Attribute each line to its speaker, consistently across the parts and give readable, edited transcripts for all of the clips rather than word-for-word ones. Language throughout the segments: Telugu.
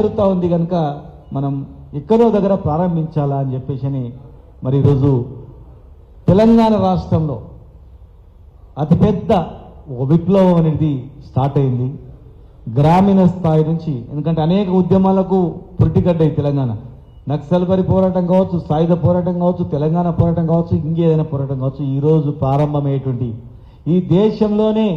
Speaker 1: జరుగుతూ ఉంది కనుక మనం ఎక్కడో దగ్గర ప్రారంభించాలా అని చెప్పేసి మరి ఈరోజు తెలంగాణ రాష్ట్రంలో అతిపెద్ద విప్లవం అనేది స్టార్ట్ అయింది గ్రామీణ స్థాయి నుంచి. ఎందుకంటే అనేక ఉద్యమాలకు పురిటిగడ్డాయి తెలంగాణ. నక్సల్బరి పోరాటం కావచ్చు, సాయుధ పోరాటం కావచ్చు, తెలంగాణ పోరాటం కావచ్చు, ఇంకేదైనా పోరాటం కావచ్చు, ఈరోజు ప్రారంభమయ్యేటువంటి ఈ దేశంలోనే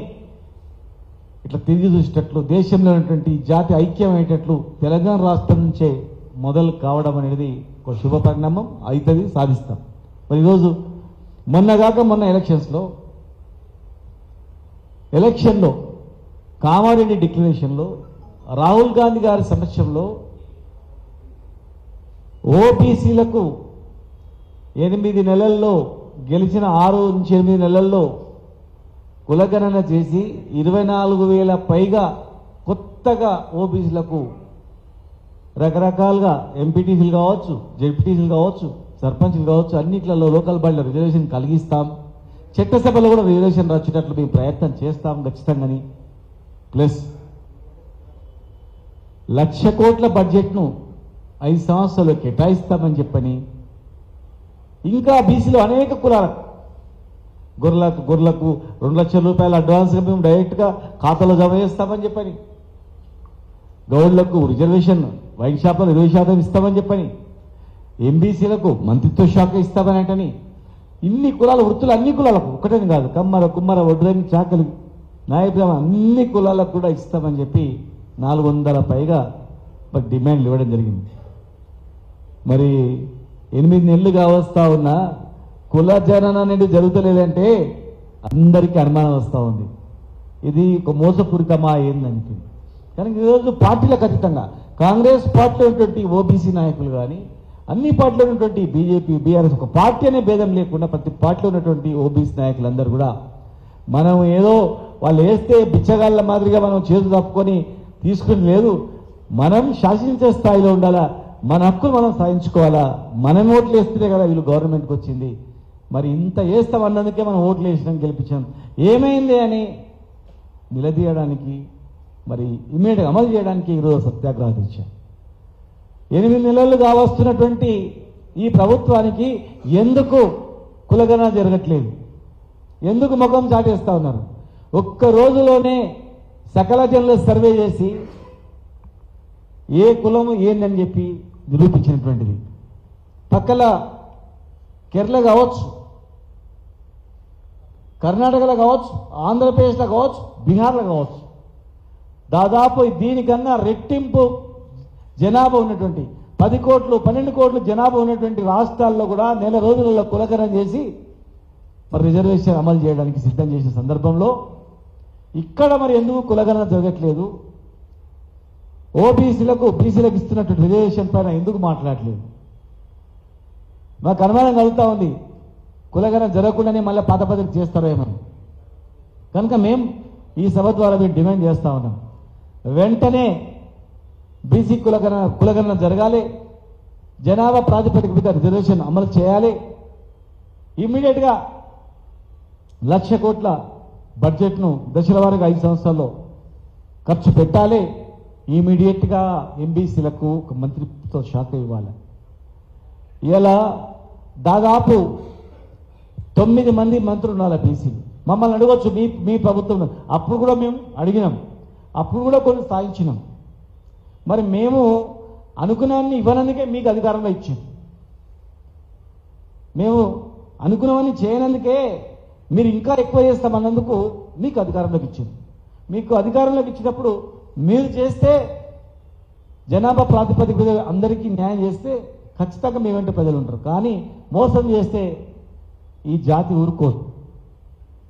Speaker 1: ఇట్లా తిరిగి చూసేటట్లు దేశంలో ఉన్నటువంటి జాతి ఐక్యమయ్యేటట్లు తెలంగాణ రాష్ట్రం నుంచే మొదలు కావడం అనేది ఒక శుభ పరిణామం. అవుతుంది, సాధిస్తాం. మరి ఈరోజు మొన్న ఎలక్షన్లో కామారెడ్డి డిక్లరేషన్లో రాహుల్ గాంధీ గారి సమక్షంలో ఓబీసీలకు 8 నెలల్లో గెలిచిన 6 నుంచి 8 నెలల్లో కులగణన చేసి 24,000 పైగా కొత్తగా ఓబీసీలకు రకరకాలుగా ఎంపీటీసీలు కావచ్చు, జెడ్పీటీసీలు కావచ్చు, సర్పంచ్లు కావచ్చు, అన్నిట్లలో లోకల్ బాడీలో రిజర్వేషన్ కలిగిస్తాం. చట్టసభలో కూడా రిజర్వేషన్ వచ్చేటట్లు మేము ప్రయత్నం చేస్తాం ఖచ్చితంగాని. ప్లస్ 1,00,000 కోట్ల బడ్జెట్ను 5 సంవత్సరాలు కేటాయిస్తామని చెప్పని, ఇంకా బీసీలో అనేక కులాలకు గొర్రెలకు 2 లక్షల రూపాయలు అడ్వాన్స్గా మేము డైరెక్ట్గా ఖాతాలో జమ చేస్తామని చెప్పని, గౌడ్లకు రిజర్వేషన్ వైన్ షాప్లో 20% ఇస్తామని చెప్పని, ఎంబీసీలకు మంత్రిత్వ శాఖ ఇస్తామని అంటని, ఇన్ని కులాల వృత్తులు అన్ని కులాలకు ఒకటని కాదు, కమ్మర కుమ్మర వడ్రంగి చాకలి నాయకులు అన్ని కులాలకు కూడా ఇస్తామని చెప్పి 400 పైగా డిమాండ్లు ఇవ్వడం జరిగింది. మరి 8 నెలలుగా వస్తా ఉన్న కుల జనన అనేది జరుగుతలేదంటే అందరికీ అనుమానం వస్తూ ఉంది. ఇది ఒక మోసపూరితమా ఏందంటే. కానీ ఈరోజు పార్టీలకు అతీతంగా కాంగ్రెస్ పార్టీలో ఉన్నటువంటి ఓబీసీ నాయకులు కానీ, అన్ని పార్టీలో ఉన్నటువంటి బీజేపీ, బీఆర్ఎస్, ఒక పార్టీ అనే భేదం లేకుండా ప్రతి పార్టీలో ఉన్నటువంటి ఓబీసీ నాయకులందరూ కూడా మనం ఏదో వాళ్ళు వేస్తే బిచ్చగాళ్ళ మాదిరిగా మనం చేతులు తప్పుకొని తీసుకుని లేదు, మనం శాసించే స్థాయిలో ఉండాలా, మన హక్కులు మనం సాధించుకోవాలా. మనం ఓట్లు వేస్తేనే కదా వీళ్ళు గవర్నమెంట్కి వచ్చింది. మరి ఇంత వేస్తామన్నందుకే మనం ఓట్లు వేసినాం, గెలిపించాం. ఏమైంది అని నిలదీయడానికి, మరి ఇమ్మీడియట్గా అమలు చేయడానికి ఈరోజు సత్యాగ్రహ దీక్ష. 8 నెలలుగా వస్తున్నటువంటి ఈ ప్రభుత్వానికి ఎందుకు కులగణన జరగట్లేదు, ఎందుకు ముఖం చాటేస్తా ఉన్నారు? ఒక్క రోజులోనే సకల జనుల సర్వే చేసి ఏ కులము ఏందని చెప్పి నిరూపించినటువంటిది. పక్కల కేరళ కావచ్చు, కర్ణాటకలో కావచ్చు, ఆంధ్రప్రదేశ్లో కావచ్చు, బీహార్లో కావచ్చు, దాదాపు దీనికన్నా రెట్టింపు జనాభా ఉన్నటువంటి 10 కోట్లు 12 కోట్లు జనాభా ఉన్నటువంటి రాష్ట్రాల్లో కూడా నెల రోజులలో కులగణన చేసి మరి రిజర్వేషన్ అమలు చేయడానికి సిద్ధం చేసిన సందర్భంలో ఇక్కడ మరి ఎందుకు కులగణన జరగట్లేదు? ఓబీసీలకు బీసీలకు ఇస్తున్నటువంటి రిజర్వేషన్ పైన ఎందుకు మాట్లాడలేదు? మాకు అనుమానం కలుగుతూ ఉంది, కులగణన జరగకుండానే మళ్ళీ పాత పద్ధతి చేస్తారేమని. కనుక మేము ఈ సభ ద్వారా మేము డిమాండ్ చేస్తూ ఉన్నాం, వెంటనే బీసీ కులగణన జరగాలి, జనాభా ప్రాతిపదిక మీద రిజర్వేషన్ అమలు చేయాలి, ఇమ్మీడియట్గా 1,00,000 కోట్ల బడ్జెట్ను దశల వారీగా 5 సంవత్సరాల్లో ఖర్చు పెట్టాలి, ఇమీడియట్గా ఎంబీసీలకు ఒక మంత్రిత్వ శాఖ ఇవ్వాలి. ఇలా దాదాపు 9 మంది మంత్రులు ఉండాలి బీసీలు. మమ్మల్ని అడగవచ్చు, మీ ప్రభుత్వం అప్పుడు కూడా మేము అడిగినాం, అప్పుడు కూడా కొన్ని సాధించినాం. మరి మేము అనుకున్నవన్నీ ఇవ్వనందుకే మీకు అధికారంలో ఇచ్చాం, మేము అనుకున్నవన్నీ చేయనందుకే మీరు ఇంకా ఎక్కువ చేస్తామన్నందుకు మీకు అధికారంలోకి ఇచ్చాం. మీకు అధికారంలోకి ఇచ్చినప్పుడు మీరు చేస్తే జనాభా ప్రాతిపదిక మీద అందరికీ న్యాయం చేస్తే ఖచ్చితంగా మీ వెంట ప్రజలు ఉంటారు. కానీ మోసం చేస్తే ఈ జాతి ఊరుకోదు,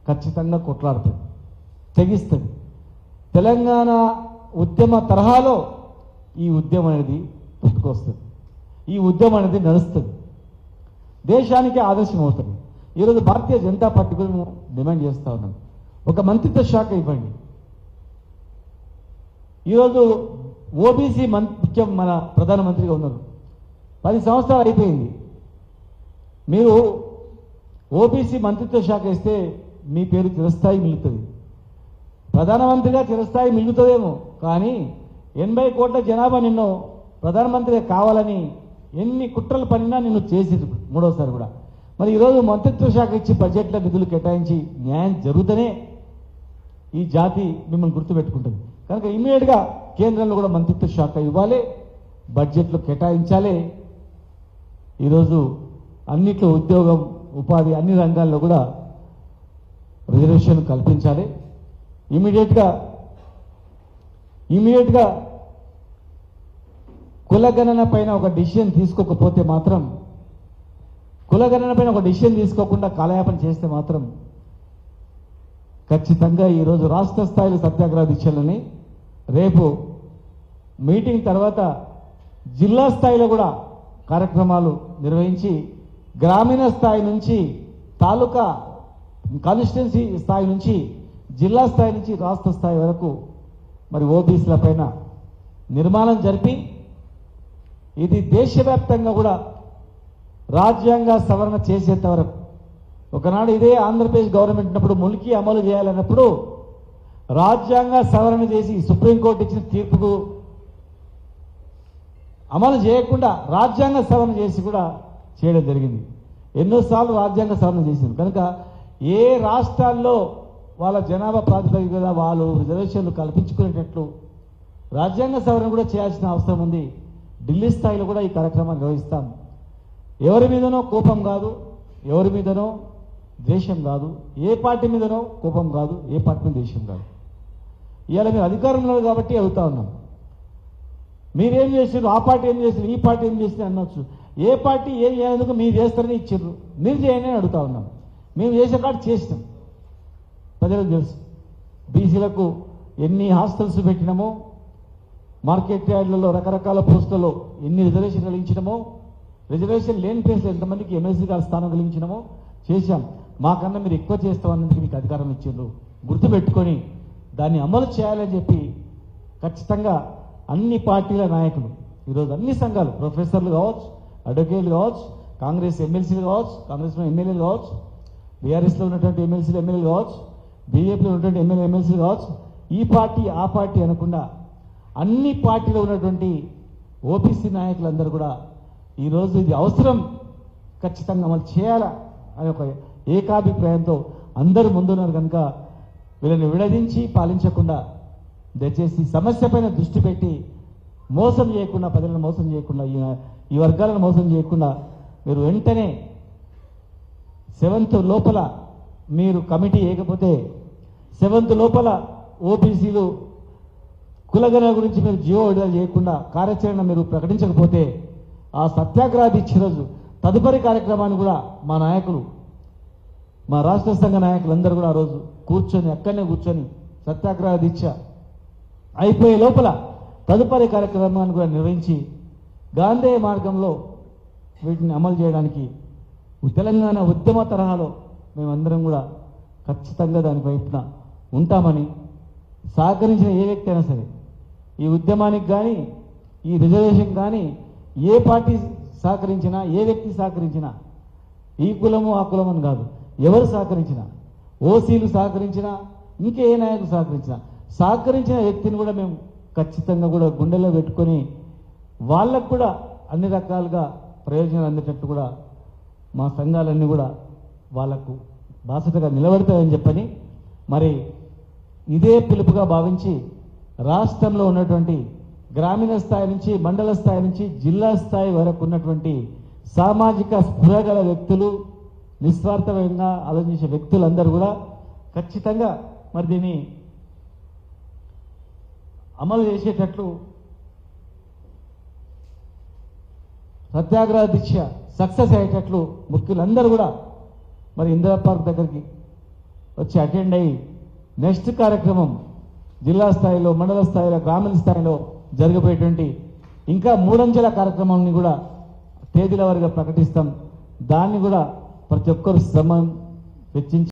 Speaker 1: ఖచ్చితంగా కొట్లాడుతుంది, తెగిస్తుంది. తెలంగాణ ఉద్యమ తరహాలో ఈ ఉద్యమం అనేది పుట్టుకొస్తుంది, ఈ ఉద్యమం అనేది నడుస్తుంది, దేశానికి ఆదర్శం అవుతుంది. ఈరోజు భారతీయ జనతా పార్టీ కూడా డిమాండ్ చేస్తూ ఉన్నాం, ఒక మంత్రిత్వ శాఖ ఇవ్వండి. ఈరోజు ఓబీసీ ముఖ్యం మన ప్రధానమంత్రిగా ఉన్నారు, 10 సంవత్సరాలు అయిపోయింది. మీరు ఓబీసీ మంత్రిత్వ శాఖ ఇస్తే మీ పేరు చిరస్థాయి మిగులుతుంది, ప్రధానమంత్రిగా చిరస్థాయి మిగులుతుందేమో, కానీ 80 కోట్ల జనాభా నిన్ను ప్రధానమంత్రి కావాలని ఎన్ని కుట్రలు పనినా నిన్ను చేసింది మూడోసారి కూడా. మరి ఈరోజు మంత్రిత్వ శాఖ ఇచ్చి బడ్జెట్లో నిధులు కేటాయించి న్యాయం జరుగుతూనే ఈ జాతి మిమ్మల్ని గుర్తుపెట్టుకుంటుంది. కనుక ఇమ్మీడియట్గా కేంద్రంలో కూడా మంత్రిత్వ శాఖ ఇవ్వాలి, బడ్జెట్లో కేటాయించాలి. ఈరోజు అన్నిట్లో ఉద్యోగం, ఉపాధి అన్ని రంగాల్లో కూడా రిజర్వేషన్ కల్పించాలి. ఇమీడియట్గా కులగణన పైన ఒక డిసిషన్ తీసుకోకపోతే మాత్రం, కులగణన పైన ఒక డిసిషన్ తీసుకోకుండా కాలయాపన చేస్తే మాత్రం ఖచ్చితంగా ఈరోజు రాష్ట్ర స్థాయిలో సత్యాగ్రహ దీక్షలని, రేపు మీటింగ్ తర్వాత జిల్లా స్థాయిలో కూడా కార్యక్రమాలు నిర్వహించి గ్రామీణ స్థాయి నుంచి తాలూకా కాన్స్టిట్యున్సీ స్థాయి నుంచి జిల్లా స్థాయి నుంచి రాష్ట్ర స్థాయి వరకు మరి ఓబీసీల పైన నిర్మాణం జరిపి ఇది దేశవ్యాప్తంగా కూడా రాజ్యాంగ సవరణ చేసేంత వరకు, ఒకనాడు ఇదే ఆంధ్రప్రదేశ్ గవర్నమెంట్ ఉన్నప్పుడు ములికి అమలు చేయాలన్నప్పుడు రాజ్యాంగ సవరణ చేసి సుప్రీంకోర్టు ఇచ్చిన తీర్పుకు అమలు చేయకుండా రాజ్యాంగ సవరణ చేసి కూడా చేయడం జరిగింది. ఎన్నోసార్లు రాజ్యాంగ సవరణ చేసింది. కనుక ఏ రాష్ట్రాల్లో వాళ్ళ జనాభా ప్రాతిపదికగా వాళ్ళు రిజర్వేషన్లు కల్పించుకునేటట్లు రాజ్యాంగ సవరణ కూడా చేయాల్సిన అవసరం ఉంది. ఢిల్లీ స్థాయిలో కూడా ఈ కార్యక్రమాన్ని నిర్వహిస్తాం. ఎవరి మీదనో కోపం కాదు, ఎవరి మీదనో ద్వేషం కాదు, ఏ పార్టీ మీదనో కోపం కాదు, ఏ పార్టీ మీద ద్వేషం కాదు. ఇవాళ మీరు అధికారంలో కాబట్టి అడుగుతా ఉన్నాం, మీరేం చేసారు, ఆ పార్టీ ఏం చేసారు, ఈ పార్టీ ఏం చేసింది అనొచ్చు. ఏ పార్టీ ఏం చేసేందుకు మీరు చేస్తారని ఇచ్చారు, మీరు చేయండి అని అడుగుతా ఉన్నాం. మేము చేసే కాదు చేసినాం, ప్రజలకు తెలుసు. బీసీలకు ఎన్ని హాస్టల్స్ పెట్టినామో, మార్కెట్ యార్డ్లలో రకరకాల పోస్టులలో ఎన్ని రిజర్వేషన్ కలిగించినామో, రిజర్వేషన్ లేని ప్లేస్లో ఎంతమందికి ఎమ్మెల్సీ గారి స్థానం కలిగించినామో చేశాం. మాకన్నా మీరు ఎక్కువ చేస్తామన్నందుకు మీకు అధికారం ఇచ్చిండ్రు, గుర్తుపెట్టుకొని దాన్ని అమలు చేయాలని చెప్పి ఖచ్చితంగా అన్ని పార్టీల నాయకులు, ఈరోజు అన్ని సంఘాలు, ప్రొఫెసర్లు కావచ్చు, అడ్వకేట్లు కావచ్చు, కాంగ్రెస్ ఎమ్మెల్సీలు కావచ్చు, కాంగ్రెస్లో ఎమ్మెల్యేలు కావచ్చు, బీఆర్ఎస్లో ఉన్నటువంటి ఎమ్మెల్యేలు కావచ్చు, బీజేపీలో ఉన్నటువంటి ఎమ్మెల్సీలు కావచ్చు, ఈ పార్టీ ఆ పార్టీ అనకుండా అన్ని పార్టీలో ఉన్నటువంటి ఓబీసీ నాయకులందరూ కూడా ఈరోజు ఇది అవసరం, ఖచ్చితంగా అమలు చేయాలా అనే ఒక ఏకాభిప్రాయంతో అందరూ ముందున్నారు. కనుక వీళ్ళని విడదీంచి పాలించకుండా దయచేసి సమస్య పైన దృష్టి పెట్టి మోసం చేయకుండా, ప్రజలను మోసం చేయకుండా, ఈ వర్గాలను మోసం చేయకుండా మీరు వెంటనే 7th లోపల మీరు కమిటీ వేయకపోతే, 7th లోపల ఓబీసీలు కులగణన గురించి మీరు జీవో విడుదల చేయకుండా కార్యాచరణ మీరు ప్రకటించకపోతే ఆ సత్యాగ్రహ దీక్ష రోజు తదుపరి కార్యక్రమాన్ని కూడా మా నాయకులు, మా రాష్ట్ర సంఘ నాయకులందరూ కూడా ఆ రోజు కూర్చొని అక్కడనే కూర్చొని సత్యాగ్రహ దీక్ష అయిపోయే లోపల తదుపరి కార్యక్రమాన్ని కూడా నిర్వహించి గాంధేయ మార్గంలో వీటిని అమలు చేయడానికి తెలంగాణ ఉద్యమ తరహాలో మేమందరం కూడా ఖచ్చితంగా దాని వైపున ఉంటామని, సహకరించిన ఏ వ్యక్తి అయినా సరే, ఈ ఉద్యమానికి కానీ ఈ రిజర్వేషన్ కానీ ఏ పార్టీ సహకరించినా, ఏ వ్యక్తి సహకరించినా, ఈ కులము ఆ కులం అని కాదు, ఎవరు సహకరించినా, ఓసీలు సహకరించినా, ఇంకే నాయకులు సహకరించిన వ్యక్తిని కూడా మేము ఖచ్చితంగా కూడా గుండెలో పెట్టుకొని వాళ్ళకు కూడా అన్ని రకాలుగా ప్రయోజనాలు అందేటట్టు కూడా మా సంఘాలన్నీ కూడా వాళ్లకు బాధ్యతగా నిలబడతాయని చెప్పని, మరి ఇదే పిలుపుగా భావించి రాష్ట్రంలో ఉన్నటువంటి గ్రామీణ స్థాయి నుంచి మండల స్థాయి నుంచి జిల్లా స్థాయి వరకు ఉన్నటువంటి సామాజిక స్పృహ గల వ్యక్తులు, నిస్వార్థంగా ఆలోచించే వ్యక్తులందరూ కూడా ఖచ్చితంగా మరి దీన్ని అమలు చేసేటట్లు సత్యాగ్రహ దీక్ష సక్సెస్ అయ్యేటట్లు ముఖ్యులందరూ కూడా మరి ఇందిరా పార్క్ దగ్గరికి వచ్చి అటెండ్ అయ్యి నెక్స్ట్ కార్యక్రమం జిల్లా స్థాయిలో, మండల స్థాయిలో, గ్రామీణ స్థాయిలో జరగబోయేటువంటి ఇంకా 3 అంచెల కార్యక్రమాన్ని కూడా తేదీల వారీగా ప్రకటిస్తాం. దాన్ని కూడా ప్రతి ఒక్కరు శ్రమ వెచ్చించి